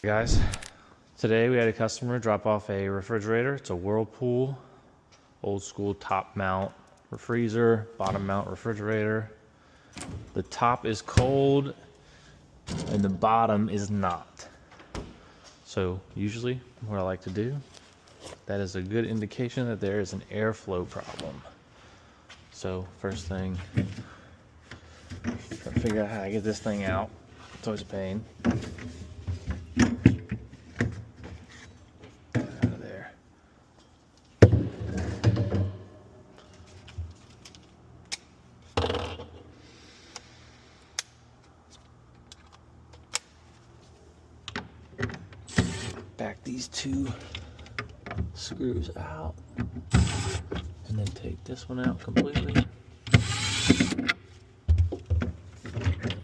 Guys, today we had a customer drop off a refrigerator. It's a Whirlpool, old school top mount freezer, bottom mount refrigerator. The top is cold and the bottom is not. So usually what I like to do, that is a good indication that there is an airflow problem. So first thing, try to figure out how to get this thing out. It's always a pain. Back these two screws out and then take this one out completely.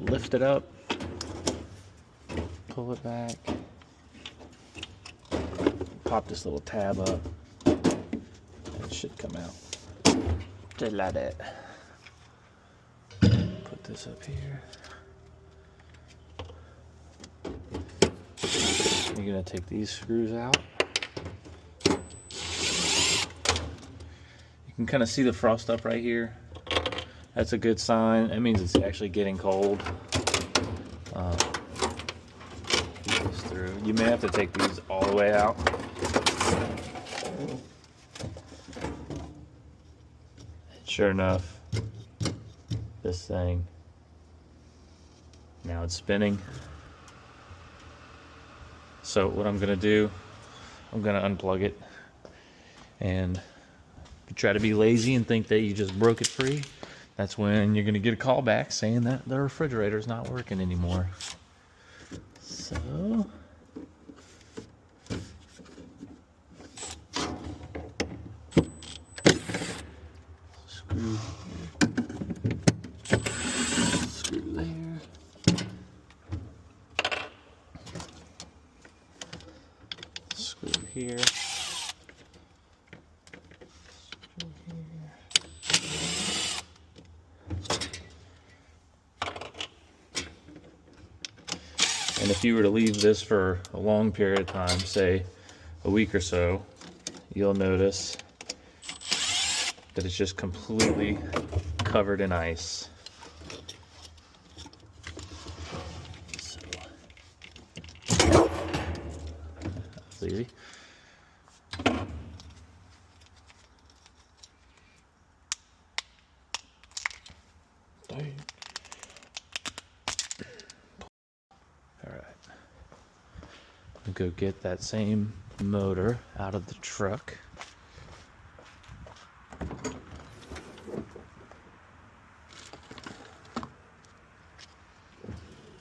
Lift it up, pull it back, pop this little tab up, and it should come out. Just like that. Put this up here. You're going to take these screws out. You can kind of see the frost up right here. That's a good sign. That means it's actually getting cold. Keep this through. You may have to take these all the way out. And sure enough, this thing, now it's spinning. So what I'm gonna do, I'm gonna unplug it, and if you try to be lazy and think that you just broke it free, that's when you're gonna get a call back saying that the refrigerator is not working anymore. So screw there. Screw here. Screw here. And if you were to leave this for a long period of time, say a week or so, you'll notice that it's just completely covered in ice. Easy. Alright. Go get that same motor out of the truck.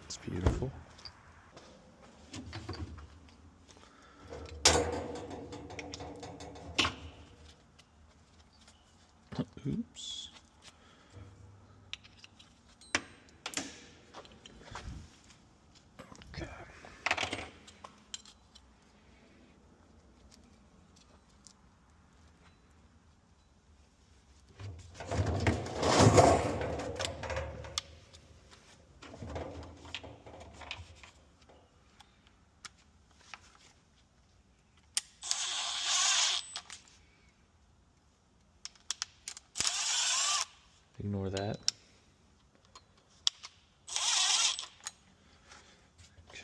It's beautiful. Oops. Okay. Ignore that. Okay.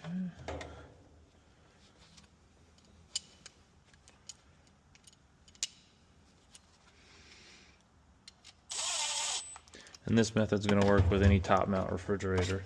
And this method's going to work with any top mount refrigerator.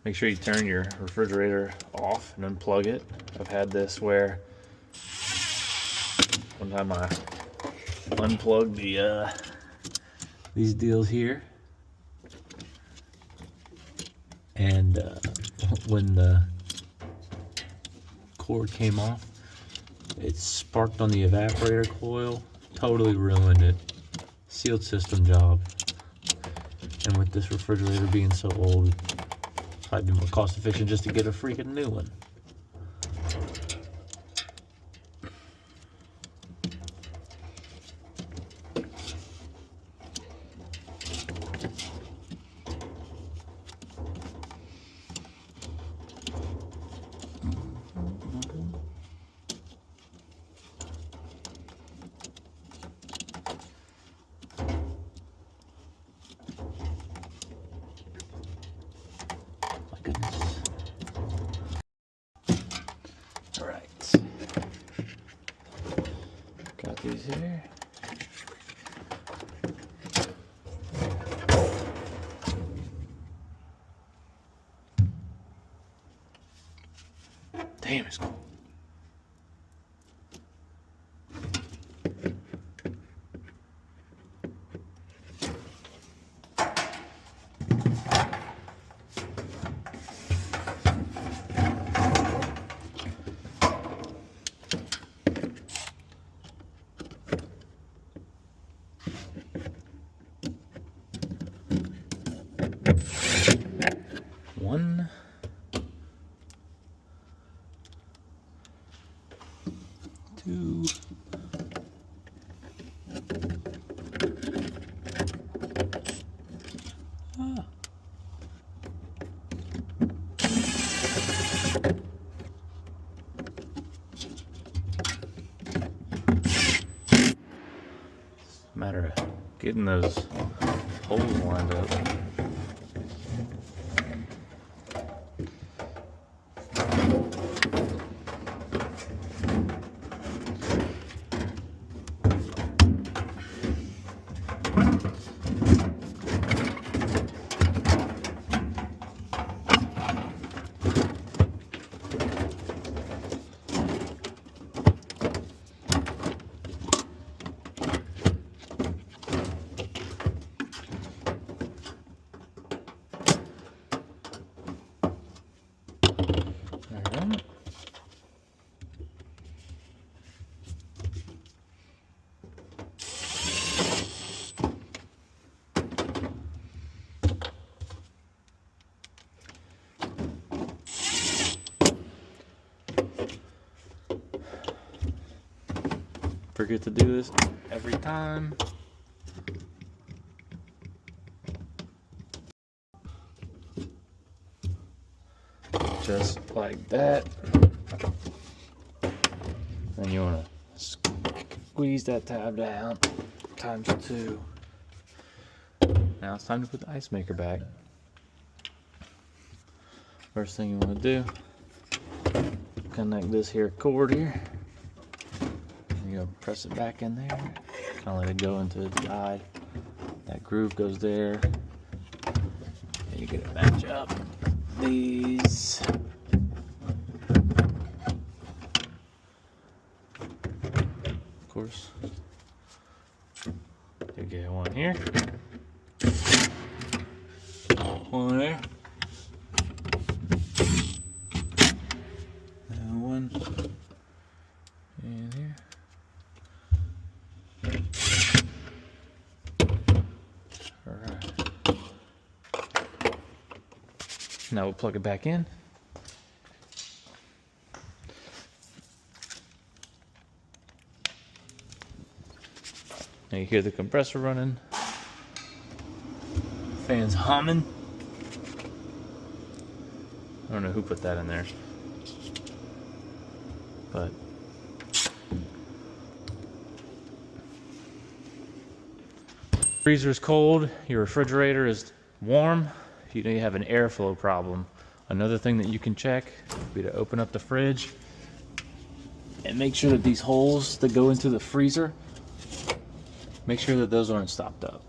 Make sure you turn your refrigerator off and unplug it. I've had this where one time I unplugged the these deals here. And when the cord came off, it sparked on the evaporator coil, totally ruined it. Sealed system job. And with this refrigerator being so old, it's probably be more cost efficient just to get a freaking new one. Goodness. All right. Got these here. Damn, it's cold. One, two, matter of getting those holes lined up. Forget to do this every time. Just like that. Then you want to squeeze that tab down times 2. Now it's time to put the ice maker back. First thing you want to do, connect this here cord here. You're gonna press it back in there, kind of let it go into the eye. That groove goes there. And you get it match up. These. Of course. You get one here. One there. And one in here. Now we'll plug it back in. Now you hear the compressor running. Fan's humming. I don't know who put that in there, but freezer is cold, your refrigerator is warm. You know you have an airflow problem. Another thing that you can check would be to open up the fridge and make sure that these holes that go into the freezer, make sure that those aren't stopped up.